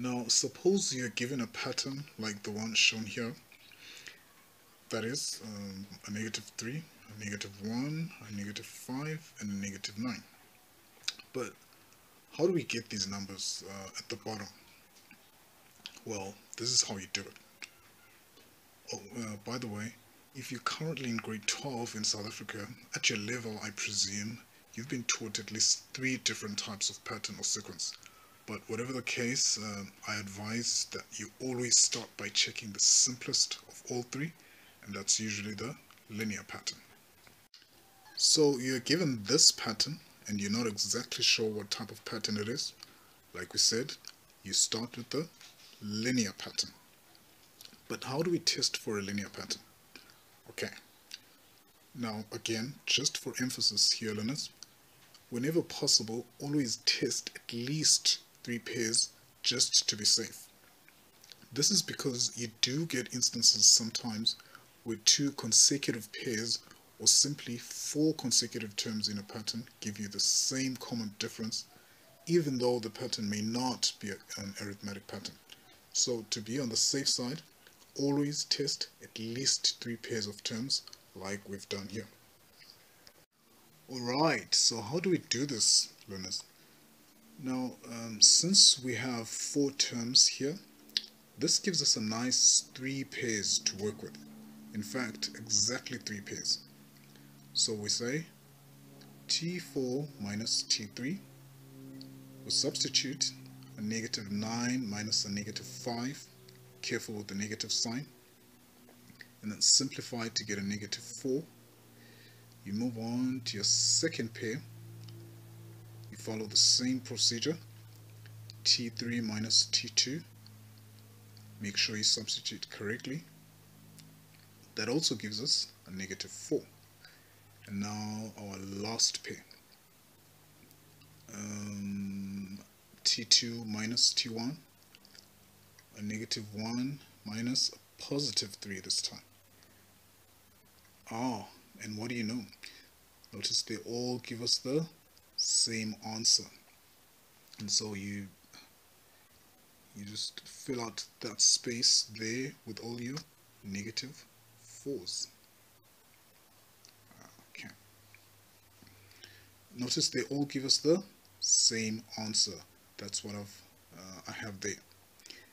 Now suppose you're given a pattern like the one shown here, that is a -3, a -1, a -5, and a -9. But how do we get these numbers at the bottom? Well, this is how you do it. Oh, by the way, if you're currently in grade 12 in South Africa, at your level I presume, you've been taught at least 3 different types of pattern or sequence. But whatever the case, I advise that you always start by checking the simplest of all 3, and that's usually the linear pattern. So you're given this pattern and you're not exactly sure what type of pattern it is. Like we said, you start with the linear pattern. But how do we test for a linear pattern? Okay, now again, just for emphasis here, learners, whenever possible, always test at least 3 pairs just to be safe. This is because you do get instances sometimes where 2 consecutive pairs or simply 4 consecutive terms in a pattern give you the same common difference, even though the pattern may not be an arithmetic pattern. So to be on the safe side, always test at least 3 pairs of terms like we've done here. Alright, so how do we do this, learners? Now, since we have 4 terms here, this gives us a nice 3 pairs to work with. In fact, exactly 3 pairs. So we say T4 minus T3. We'll substitute a -9 minus a -5. Careful with the negative sign. And then simplify to get a -4. You move on to your second pair. You follow the same procedure. T3 minus T2. Make sure you substitute correctly. That also gives us a -4. And now our last pair. T2 minus T1. A -1 minus a +3 this time. And what do you know? Notice they all give us the same answer. And so you just fill out that space there with all your -4s. Okay. Notice they all give us the same answer. That's what I have there.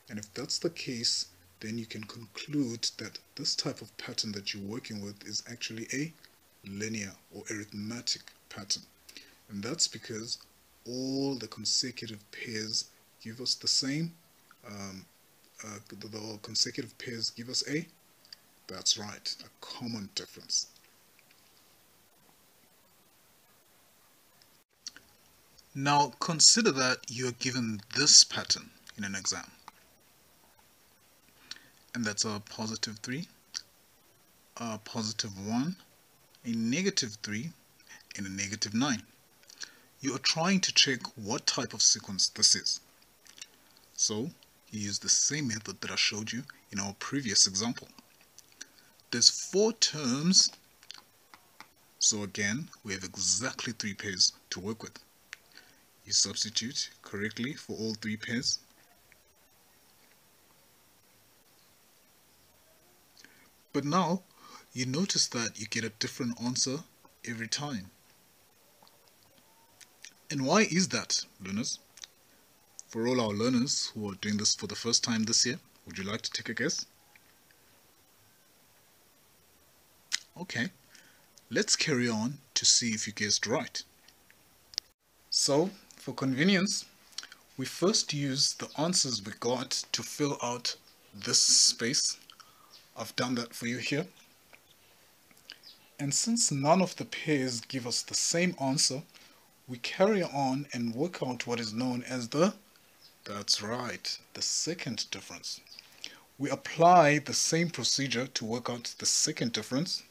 And if that's the case, then you can conclude that this type of pattern that you're working with is actually a linear or arithmetic pattern. And that's because all the consecutive pairs give us the same, the consecutive pairs give us that's right, a common difference. Now consider that you're given this pattern in an exam. And that's a +3, a +1, a -3, and a -9. You are trying to check what type of sequence this is. So you use the same method that I showed you in our previous example. There's 4 terms, so again we have exactly 3 pairs to work with. You substitute correctly for all 3 pairs. But now you notice that you get a different answer every time. And why is that, learners? For all our learners who are doing this for the first time this year, would you like to take a guess? Okay, let's carry on to see if you guessed right. So, for convenience, we first use the answers we got to fill out this space. I've done that for you here. And since none of the pairs give us the same answer, we carry on and work out what is known as that's right, the second difference. We apply the same procedure to work out the second difference.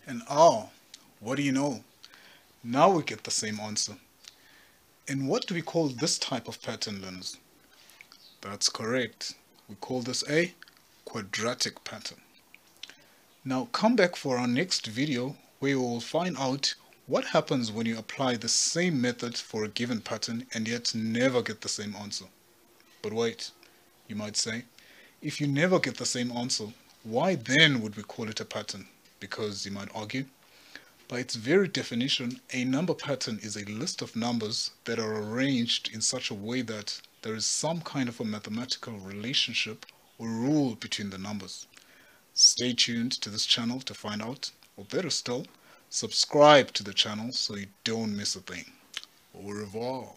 And oh, what do you know? Now we get the same answer. And what do we call this type of pattern, learners? That's correct. We call this a quadratic pattern. Now come back for our next video where we will find out what happens when you apply the same method for a given pattern and yet never get the same answer. But wait, you might say, if you never get the same answer, why then would we call it a pattern? Because you might argue, by its very definition, a number pattern is a list of numbers that are arranged in such a way that there is some kind of a mathematical relationship or rule between the numbers. Stay tuned to this channel to find out, or better still, subscribe to the channel so you don't miss a thing. Au revoir.